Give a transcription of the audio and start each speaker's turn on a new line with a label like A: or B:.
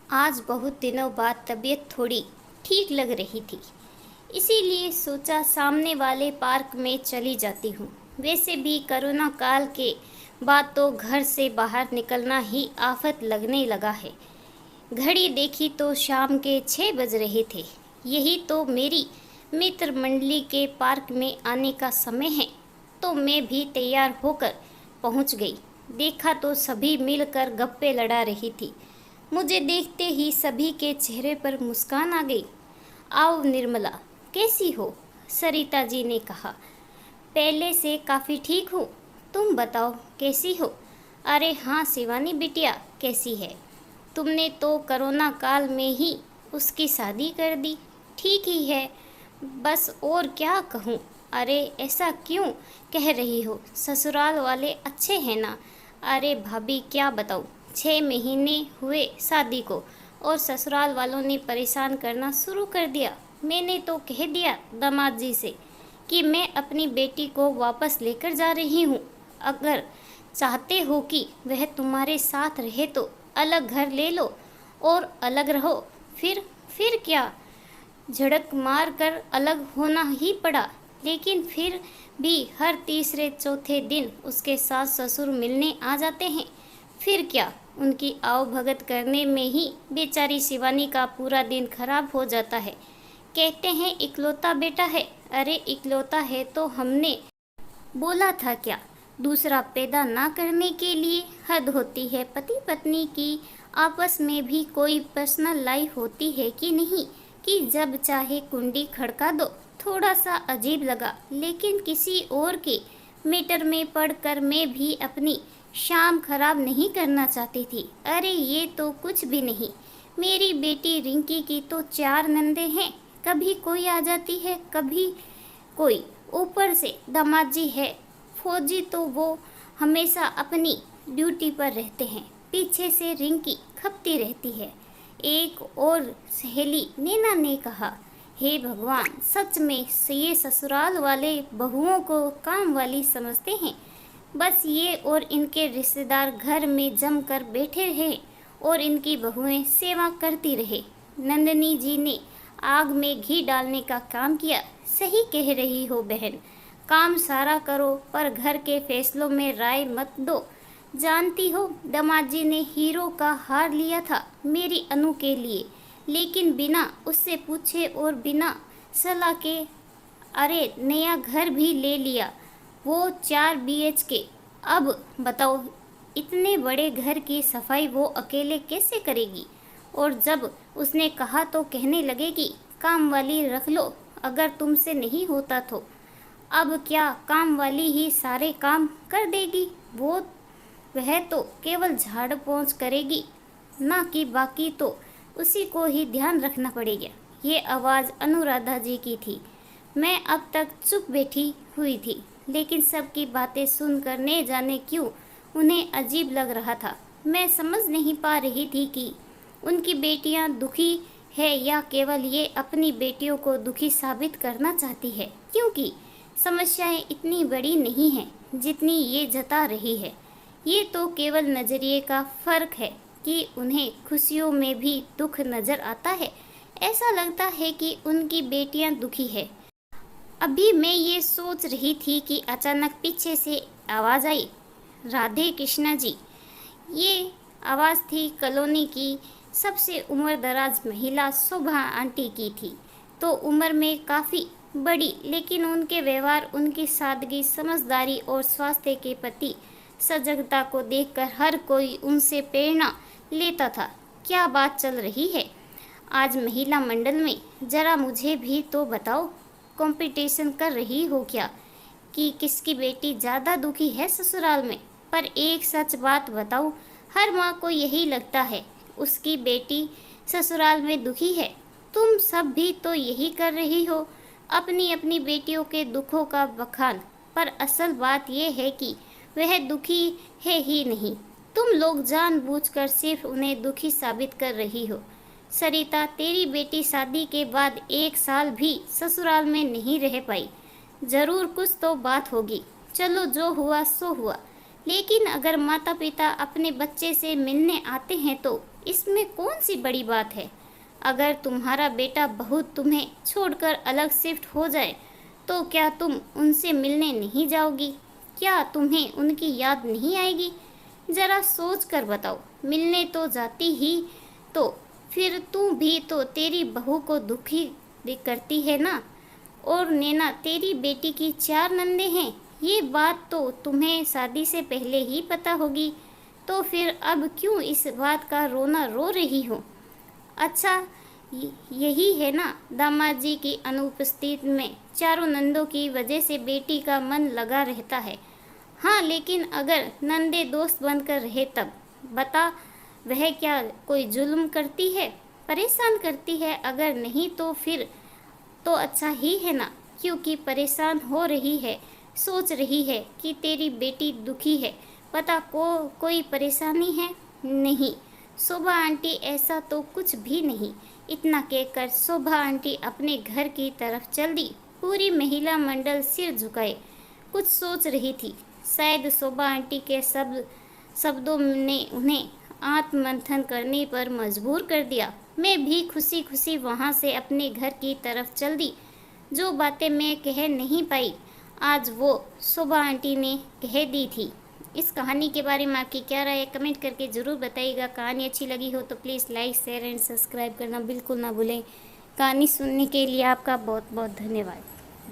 A: आज बहुत दिनों बाद तबीयत थोड़ी ठीक लग रही थी, इसीलिए सोचा सामने वाले पार्क में चली जाती हूँ। वैसे भी कोरोना काल के बाद तो घर से बाहर निकलना ही आफत लगने लगा है। घड़ी देखी तो शाम के 6 बज रहे थे। यही तो मेरी मित्र मंडली के पार्क में आने का समय है, तो मैं भी तैयार होकर पहुंच गई। देखा तो सभी मिलकर गप्पे लड़ा रही थी। मुझे देखते ही सभी के चेहरे पर मुस्कान आ गई। आओ निर्मला, कैसी हो? सरिता जी ने कहा। पहले से काफ़ी ठीक हूँ, तुम बताओ कैसी हो? अरे हाँ शिवानी बिटिया, कैसी है? तुमने तो कोरोना काल में ही उसकी शादी कर दी। ठीक ही है, बस और क्या कहूँ। अरे ऐसा क्यों कह रही हो? ससुराल वाले अच्छे हैं ना? अरे भाभी क्या बताऊँ, 6 महीने हुए शादी को और ससुराल वालों ने परेशान करना शुरू कर दिया। मैंने तो कह दिया दामाद जी से कि मैं अपनी बेटी को वापस लेकर जा रही हूँ। अगर चाहते हो कि वह तुम्हारे साथ रहे तो अलग घर ले लो और अलग रहो। फिर क्या, झड़क मार कर अलग होना ही पड़ा। लेकिन फिर भी हर तीसरे चौथे दिन उसके सास ससुर मिलने आ जाते हैं। फिर क्या, उनकी आवभगत करने में ही बेचारी शिवानी का पूरा दिन खराब हो जाता है। कहते हैं इकलौता बेटा है। अरे इकलौता है तो हमने बोला था क्या? दूसरा पैदा ना करने के लिए हद होती है। पति पत्नी की आपस में भी कोई पर्सनल लाइफ होती है कि नहीं, कि जब चाहे कुंडी खड़का दो। थोड़ा सा अजीब लगा, लेकिन किसी और के मैटर में पढ़कर मैं भी अपनी शाम खराब नहीं करना चाहती थी। अरे ये तो कुछ भी नहीं। मेरी बेटी रिंकी की तो 4 नंदे हैं। कभी कोई आ जाती है, कभी कोई। ऊपर से दामाद जी है फौजी, तो वो हमेशा अपनी ड्यूटी पर रहते हैं। पीछे से रिंकी खपती रहती है। एक और सहेली नैना ने कहा, हे भगवान, सच में ये ससुराल वाले बहुओं को काम वाली समझते हैं। बस ये और इनके रिश्तेदार घर में जम कर बैठे रहे और इनकी बहुएं सेवा करती रहे। नंदनी जी ने आग में घी डालने का काम किया। सही कह रही हो बहन, काम सारा करो पर घर के फैसलों में राय मत दो। जानती हो, दामाद जी ने हीरो का हार लिया था मेरी अनु के लिए, लेकिन बिना उससे पूछे और बिना सलाह के। अरे नया घर भी ले लिया, वो 4 BHK। अब बताओ, इतने बड़े घर की सफाई वो अकेले कैसे करेगी? और जब उसने कहा तो कहने लगे कि काम वाली रख लो अगर तुमसे नहीं होता तो। अब क्या काम वाली ही सारे काम कर देगी? वह तो केवल झाड़ पोंछ करेगी, ना कि बाकी तो उसी को ही ध्यान रखना पड़ेगा। ये आवाज़ अनुराधा जी की थी। मैं अब तक चुप बैठी हुई थी, लेकिन सबकी बातें सुनकर न जाने क्यों उन्हें अजीब लग रहा था। मैं समझ नहीं पा रही थी कि उनकी बेटियां दुखी है या केवल ये अपनी बेटियों को दुखी साबित करना चाहती है, क्योंकि समस्याएं इतनी बड़ी नहीं हैं जितनी ये जता रही है। ये तो केवल नज़रिए का फ़र्क है कि उन्हें खुशियों में भी दुख नज़र आता है। ऐसा लगता है कि उनकी बेटियां दुखी है। अभी मैं ये सोच रही थी कि अचानक पीछे से आवाज़ आई, राधे कृष्णा जी। ये आवाज़ थी कॉलोनी की सबसे उम्रदराज महिला शोभा आंटी की थी। तो उम्र में काफ़ी बड़ी, लेकिन उनके व्यवहार, उनकी सादगी, समझदारी और स्वास्थ्य के प्रति सजगता को देखकर हर कोई उनसे प्रेरणा लेता था। क्या बात चल रही है आज महिला मंडल में? ज़रा मुझे भी तो बताओ। कंपटीशन कर रही हो क्या कि किसकी बेटी ज़्यादा दुखी है ससुराल में? पर एक सच बात बताऊं, हर माँ को यही लगता है उसकी बेटी ससुराल में दुखी है। तुम सब भी तो यही कर रही हो, अपनी अपनी बेटियों के दुखों का बखान। पर असल बात यह है कि वह दुखी है ही नहीं। तुम लोग जानबूझकर सिर्फ उन्हें दुखी साबित कर रही हो। सरिता, तेरी बेटी शादी के बाद 1 साल भी ससुराल में नहीं रह पाई। ज़रूर कुछ तो बात होगी। चलो, जो हुआ सो हुआ, लेकिन अगर माता पिता अपने बच्चे से मिलने आते हैं तो इसमें कौन सी बड़ी बात है। अगर तुम्हारा बेटा बहू तुम्हें छोड़कर अलग शिफ्ट हो जाए तो क्या तुम उनसे मिलने नहीं जाओगी? क्या तुम्हें उनकी याद नहीं आएगी? जरा सोच कर बताओ। मिलने तो जाती ही तो फिर तू भी तो तेरी बहू को दुखी करती है ना। और नैना, तेरी बेटी की 4 नंदे हैं, ये बात तो तुम्हें शादी से पहले ही पता होगी, तो फिर अब क्यों इस बात का रोना रो रही हो? अच्छा, यही है ना, दामाद जी की अनुपस्थिति में चारों नंदों की वजह से बेटी का मन लगा रहता है। हाँ, लेकिन अगर नंदे दोस्त बनकर रहे तब बता, वह क्या कोई जुल्म करती है, परेशान करती है? अगर नहीं तो फिर तो अच्छा ही है ना, क्योंकि परेशान हो रही है, सोच रही है कि तेरी बेटी दुखी है। पता कोई परेशानी है? नहीं शोभा आंटी, ऐसा तो कुछ भी नहीं। इतना कहकर शोभा आंटी अपने घर की तरफ चल दी। पूरी महिला मंडल सिर झुकाए कुछ सोच रही थी। शायद शोभा आंटी के शब्दों ने उन्हें आत्ममंथन करने पर मजबूर कर दिया। मैं भी खुशी खुशी वहाँ से अपने घर की तरफ चल दी। जो बातें मैं कह नहीं पाई आज वो शोभा आंटी ने कह दी थी। इस कहानी के बारे में आपकी क्या राय है कमेंट करके ज़रूर बताइएगा। कहानी अच्छी लगी हो तो please like share and subscribe करना बिल्कुल ना भूलें। कहानी सुनने के लिए आपका बहुत बहुत धन्यवाद।